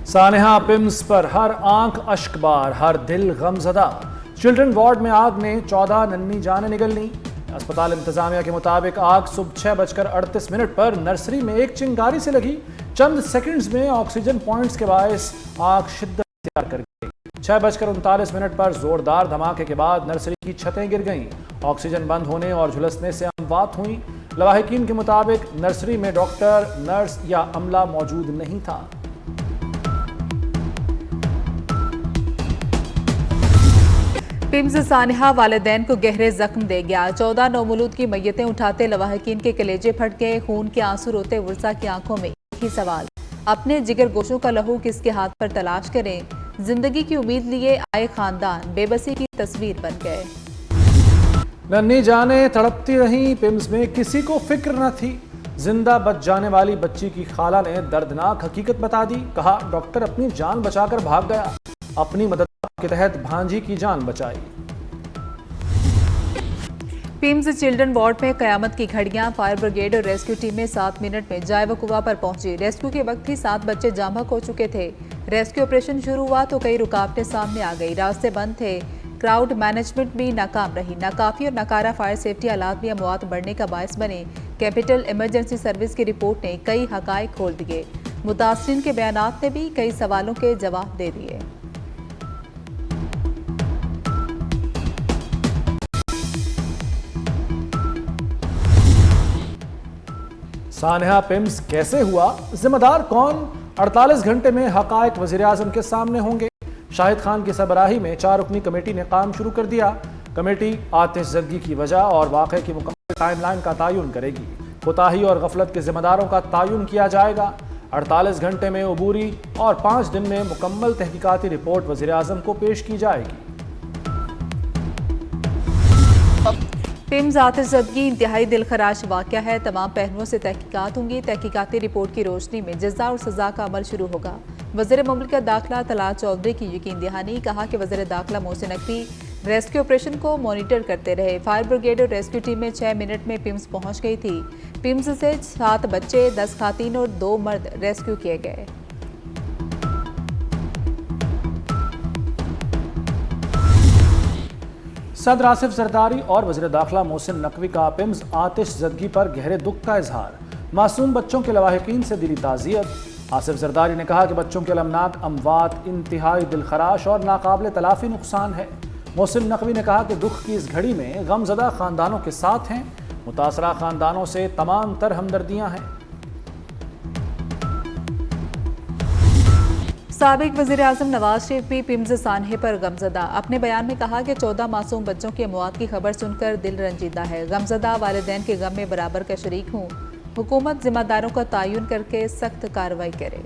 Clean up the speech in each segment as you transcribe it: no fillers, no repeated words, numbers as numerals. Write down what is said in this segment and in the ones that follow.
सानेहा PIMS पर हर आंख अश्कबार, हर दिल गमजदा। चिल्ड्रन वार्ड में आग ने 14 नन्ही जानें निगलनी। अस्पताल इंतजामिया के मुताबिक आग सुबह 6:38 पर नर्सरी में एक चिंगारी से लगी। चंद सेकंड्स में ऑक्सीजन पॉइंट्स के बायस आग शिद्दत इख्तियार कर गई। 6:39 पर जोरदार धमाके के बाद नर्सरी की छतें गिर गईं। ऑक्सीजन बंद होने और झुलसने से अमवात हुई। लवाहिकीन के मुताबिक नर्सरी में डॉक्टर, नर्स या अमला मौजूद नहीं था। पिम्स सानेहा वालिदैन को गहरे जख्म दे गया। 14 नौमौलूद की मैयतें उठाते लवाहिकीन के कलेजे फट गए। खून के आंसू रोते वर्षा की आंखों में एक ही सवाल, अपने जिगर गोशों का लहू किसके हाथ पर तलाश करें। जिंदगी की उम्मीद लिए आए खानदान बेबसी की तस्वीर बन गए। नन्ही जाने तड़पती रहीं, पिम्स में किसी को फिक्र न थी। जिंदा बच जाने वाली बच्ची की खाला ने दर्दनाक हकीकत बता दी। कहा, डॉक्टर अपनी जान बचाकर भाग गया, अपनी मदद के तहत भांजी की जान बचाई। पिम्स चिल्ड्रन वार्ड में कयामत की घड़ियां। फायर ब्रिगेड और रेस्क्यू टीमें 7 मिनट में जाए वकुवा पर पहुंची। रेस्क्यू के वक्त ही 7 बच्चे जाम हो चुके थे। रेस्क्यू ऑपरेशन शुरू हुआ तो कई रुकावटें सामने आ गई। रास्ते बंद थे, क्राउड मैनेजमेंट भी नाकाम रही। नाकाफी और नाकारा फायर सेफ्टी हालात भी अमवात बढ़ने का बायस बने। कैपिटल इमरजेंसी सर्विस की रिपोर्ट ने कई हकायक खोल दिए। मुतासरीन के बयानात ने भी कई सवालों के जवाब दे दिए। सानेहा पिम्स कैसे हुआ, जिम्मेदार कौन? 48 घंटे में हकायक वज़ीर आज़म के सामने होंगे। शाहिद खान की सरबराही में 4 रुकनी कमेटी ने काम शुरू कर दिया। कमेटी आतिशज़दगी की वजह और वाक़े की मुकम्मल टाइमलाइन का तयन करेगी। कोताही और गफलत के जिम्मेदारों का तयन किया जाएगा। 48 घंटे में अबूरी और 5 दिन में मुकम्मल तहकीकाती रिपोर्ट वज़ीर आज़म को पेश की जाएगी। पिम्स आतिशज़दगी इंतहाई दिलखराश वाक़या है। तमाम पहलुओं से तहकीकात होंगी। तहकीकाती रिपोर्ट की रोशनी में जज़ा और सज़ा का अमल शुरू होगा। वज़ीर मुमलिकत दाखिला तलात चौधरी की यकीन दहानी। कहा कि वज़ीर दाखिला मोहसिन नकवी रेस्क्यू ऑपरेशन को मॉनिटर करते रहे। फायर ब्रिगेड और रेस्क्यू टीमें 6 मिनट में पिम्स पहुंच गई थी। पिम्स से 7 बच्चे, 10 खातीन और 2 मर्द रेस्क्यू किए गए। सदर आसिफ जरदारी और वज़ीर दाखिला मोहसिन नकवी का पिम्स आतिशज़दगी पर गहरे दुख का इजहार। मासूम बच्चों के लवाहिकीन से दिली ताज़ियत। आसिफ जरदारी ने कहा कि बच्चों के अलमनाक अमवात इंतहाई दिलखराश और नाकाबिल तलाफ़ी नुकसान है। मोहसिन नकवी ने कहा कि दुख की इस घड़ी में गमज़दा ख़ानदानों के साथ हैं। मुतासरा ख़ानदानों से तमाम तर हमदर्दियाँ हैं। साबिक वज़ीर आज़म नवाज शरीफ भी पिम्स सानहे पर गमज़दा। अपने बयान में कहा कि 14 मासूम बच्चों की अमवात की खबर सुनकर दिल रंजीदा है। गमज़दा वालिदैन के गम में बराबर का शरीक हूँ। हुकूमत जिम्मेदारों का तयन करके सख्त कार्रवाई करे।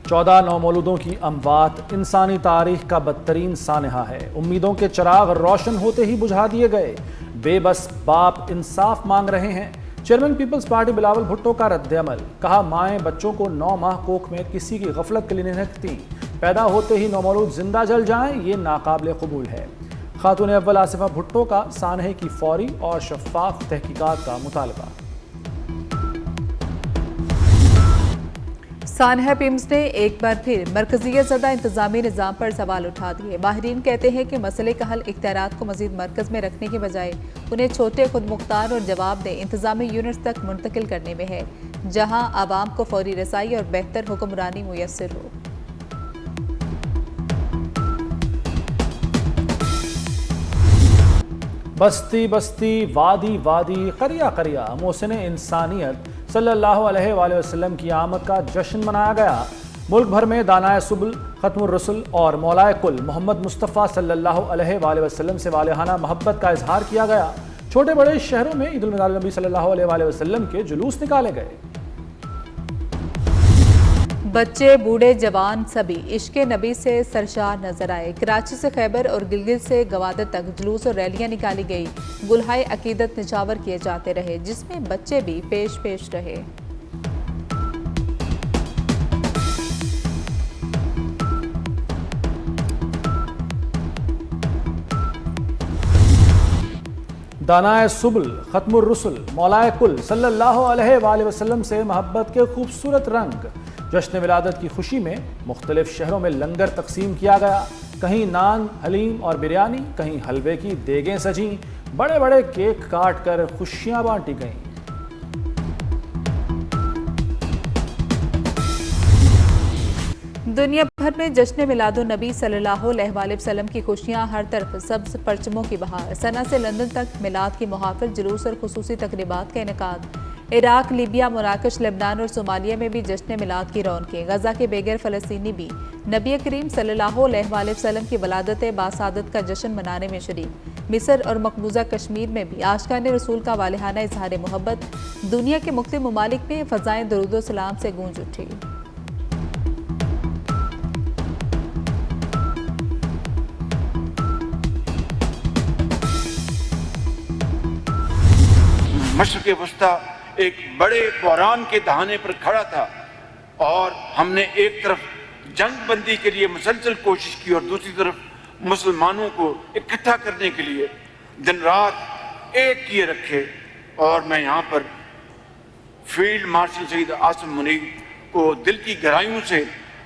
चौदह नौमौलूदों की अमवात इंसानी तारीख का बदतरीन सानहा है। उम्मीदों के चिराग रोशन होते ही बुझा दिए गए। बेबस बाप इंसाफ मांग रहे हैं। चेयरमैन पीपल्स पार्टी बिलावल भुट्टो का रद्द-ए-अमल। कहा, माएँ बच्चों को 9 माह कोख में किसी की गफलत के लिए नहीं रखती। पैदा होते ही नौमौलूद जिंदा जल जाएं, ये नाकाबिल कबूल है। खातून अव्वल आसिफा भुट्टो का सानहे की फौरी और शफाफ तहकीकात का मुतालबा। सानहा पिम्स ने एक बार फिर मरकजियत ज़दा इंतजामी निज़ाम पर सवाल उठा दिए। माहिरीन कहते हैं कि मसले का हल इख्तियारात को मजीद मरकज़ में रखने के बजाय उन्हें छोटे खुद मुख्तार और जवाबदेह इंतजामी यूनिट्स तक मुंतकिल करने में है, जहां आवाम को फौरी रसाई और बेहतर हुक्मरानी मुयस्सर हो। बस्ती बस्ती, वादी वादी, करिया करिया, मोहसिन इंसानियत सल्लल्लाहु अलैहि वसल्लम की आमद का जश्न मनाया गया। मुल्क भर में दानाए सुबुल, खत्मुर रसुल और मौलाए कुल मोहम्मद मुस्तफ़ा सल्लल्लाहु अलैहि वसल्लम से वालिहाना मोहब्बत का इजहार किया गया। छोटे बड़े शहरों में ईद उल मिलाद नबी सल्लल्लाहु अलैहि वसल्लम के जुलूस निकाले गए। बच्चे, बूढ़े, जवान सभी इश्क़े नबी से सरशार नजर आए। कराची से खैबर और गिलगित से गवादर तक जुलूस और रैलियां निकाली गई। गुलहाए अकीदत निछावर किए जाते रहे, जिसमें बच्चे भी पेश पेश रहे। दानाए सुबुल खत्मुर रुसुल मौलाए कुल सल्लल्लाहु अलैहि वसल्लम से मोहब्बत के खूबसूरत रंग। जश्न विलादत की खुशी में मुख्तलिफ शहरों में लंगर तकसीम किया गया। कहीं नान हलीम और बिरयानी, कहीं हलवे की देगें सजी, बड़े बड़े केक काट कर खुशियां बांटी गईं। दुनिया भर में जश्न मिलादुन नबी सल्लल्लाहु अलैहि वसल्लम की खुशियां, हर तरफ सब्ज परचमों की बहार। सना से लंदन तक मिलाद की मुहाफिज जुलूस और खुसूसी तकरीबात का इनेकाद। इराक, लीबिया, मराकश, लेबनान और सोमालिया में भी जश्न मिलाद की रौनकें। गजा के बेघर फ़लस्तीनी भी नबी करीम सल्लल्लाहु अलैहि वसल्लम की वलादत बासादत का जश्न मनाने में शरीक। मिस्र और मकबूजा कश्मीर में भी आशिकान रसूल का वालिहाना इजहार मोहब्बत। दुनिया के मुख्तलिफ ममालिक में फ़ज़ाएं दुरूद सलाम से गूंज उठी। मशरिक़ वस्ता एक बड़े बहरान के दहाने पर खड़ा था और हमने एक तरफ जंग बंदी के लिए मुसलसल कोशिश की और दूसरी तरफ मुसलमानों को इकट्ठा करने के लिए दिन रात एक किए रखे। और मैं यहाँ पर फील्ड मार्शल शहीद आसिम मुनीर को दिल की गहराइयों से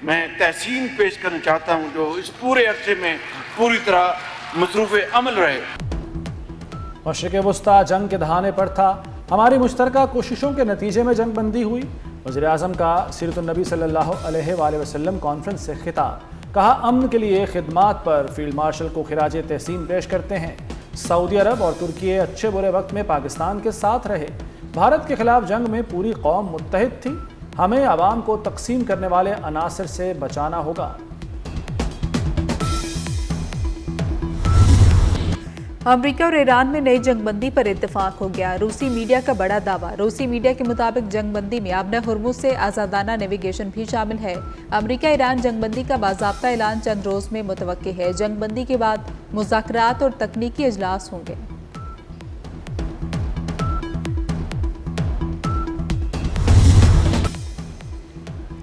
मैं तहसीन पेश करना चाहता हूँ, जो इस पूरे अरसे में पूरी तरह मसरूफ़ अमल रहे। मशरिक़ वस्ता जंग के दहाने पर था। हमारी मुश्तरका कोशिशों के नतीजे में जंग बंदी हुई। वज़ीर आज़म का सीरतुन नबी सल्लल्लाहु अलैहि वसल्लम कॉन्फ्रेंस से खिताब। कहा, अमन के लिए खिदमात पर फील्ड मार्शल को खिराज तहसीन पेश करते हैं। सऊदी अरब और तुर्की अच्छे बुरे वक्त में पाकिस्तान के साथ रहे। भारत के खिलाफ जंग में पूरी कौम मुत्तहिद थी। हमें अवाम को तकसीम करने वाले अनासर से बचाना होगा। अमेरिका और ईरान में नई जंगबंदी पर इत्तेफाक हो गया। रूसी मीडिया का बड़ा दावा। रूसी मीडिया के मुताबिक जंगबंदी में आबना हुर्मुज से आज़ादाना नेविगेशन भी शामिल है। अमेरिका ईरान जंगबंदी का बाज़ाब्ता ऐलान चंद रोज में मुतवक्किल है। जंगबंदी के बाद मुज़ाकरात और तकनीकी इजलास होंगे।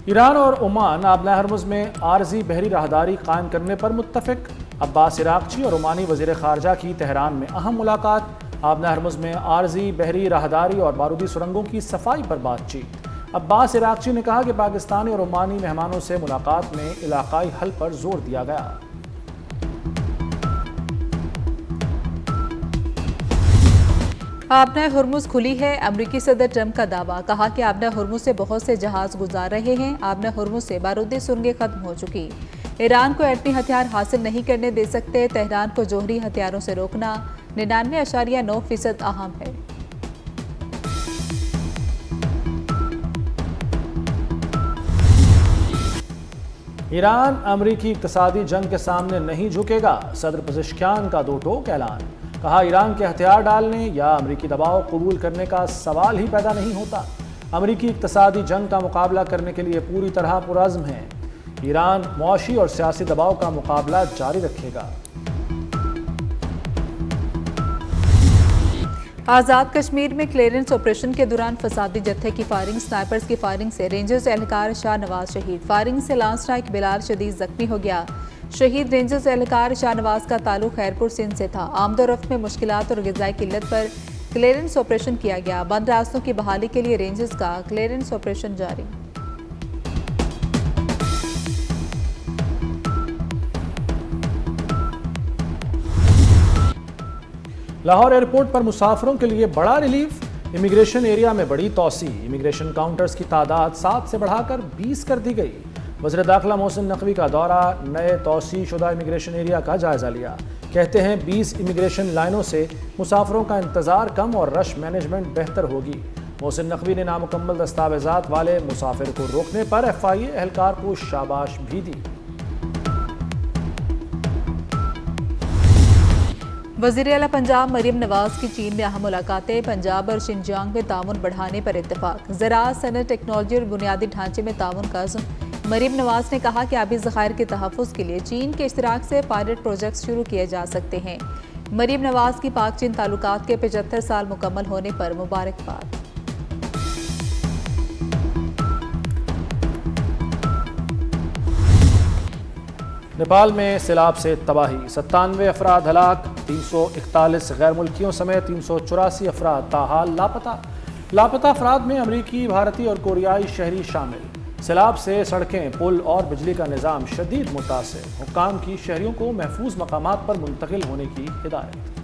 ईरान और ओमान आबना हुर्मुज में आरजी बहरी राहदारी कायम करने पर मुत्तफिक। अब्बास इराक़ची और ओमानी वज़ीर ख़ारजा की तेहरान में अहम मुलाकात। आबना हुर्मुज में आरजी बहरी राहदारी और बारूदी सुरंगों की सफाई पर बातचीत। अब्बास इराक़ची ने कहा कि पाकिस्तानी और ओमानी मेहमानों से मुलाकात में इलाकाई हल पर जोर दिया गया। आबना हुर्मुज खुली है। अमरीकी सदर ट्रंप का दावा। कहा कि आबना हुर्मुज से बहुत से जहाज गुजार रहे हैं। आबना हुर्मुज से बारूदी सुरंगें खत्म हो चुकी। ईरान को एटमी हथियार हासिल नहीं करने दे सकते। तेहरान को जोहरी हथियारों से रोकना 99.9% अहम है। ईरान अमरीकी इक़्तिसादी जंग के सामने नहीं झुकेगा। सदर पज़ेश्कियान का दो टोक ऐलान। कहा, ईरान के हथियार डालने या अमरीकी दबाव कबूल करने का सवाल ही पैदा नहीं होता। अमरीकी इक़्तिसादी जंग का मुकाबला करने के लिए पूरी तरह पुरअज़्म है। ईरान मुआशी और सियासी दबाव का मुकाबला जारी रखेगा। आज़ाद कश्मीर में क्लियरेंस ऑपरेशन के दौरान फसादी जत्थे की फायरिंग। स्नाइपर्स की फायरिंग से रेंजर्स एहलकार शाहनवाज शहीद। फायरिंग से लांस नाइक बिलाल शदीद जख्मी हो गया। शहीद रेंजर्स एहलकार शाहनवाज का ताल्लुक खैरपुर सिंध से था। आमदोरफ्त में मुश्किलात और ग़िज़ाई किल्लत पर क्लियरेंस ऑपरेशन किया गया। बंद रास्तों की बहाली के लिए रेंजर्स का क्लियरेंस ऑपरेशन जारी। लाहौर एयरपोर्ट पर मुसाफिरों के लिए बड़ा रिलीफ। इमिग्रेशन एरिया में बड़ी तोसी। इमिग्रेशन काउंटर्स की तादाद 7 से बढ़ाकर 20 कर दी गई। वज़ीर दाखिला मोहसिन नकवी का दौरा नए तोसी शुदा इमिग्रेशन एरिया का जायजा लिया। कहते हैं 20 इमिग्रेशन लाइनों से मुसाफिरों का इंतज़ार कम और रश मैनेजमेंट बेहतर होगी। मोहसिन नकवी ने नामुकम्मल दस्तावेजात वाले मुसाफिर को रोकने पर FIA एहलकार को शाबाश भी दी। वज़ीर आला पंजाब मरीम नवाज की चीन में अहम मुलाकातें। पंजाब और शिनजियांग में ताउन बढ़ाने पर इत्तेफाक। ज़राअत, सनअत, टेक्नोलॉजी और बुनियादी ढांचे में ताउन का अज़्म। मरीम नवाज ने कहा कि आबी ज़खायर के तहफ़्फ़ुज़ के लिए चीन के इश्तिराक से पायलट प्रोजेक्ट शुरू किए जा सकते हैं। मरीम नवाज की पाक चीन ताल्लुकात के 75 साल मुकम्मल होने पर मुबारकबाद। नेपाल में सैलाब से तबाही, 97 अफराद हलाक। 341 गैर मुल्कियों समेत 384 अफराद ताहाल लापता। लापता अफराद में अमरीकी, भारतीय और कोरियाई शहरी शामिल। सैलाब से सड़कें, पुल और बिजली का निज़ाम शदीद मुतासिर। हुक्काम की शहरियों को महफूज मकामात पर मुंतकिल होने की हिदायत।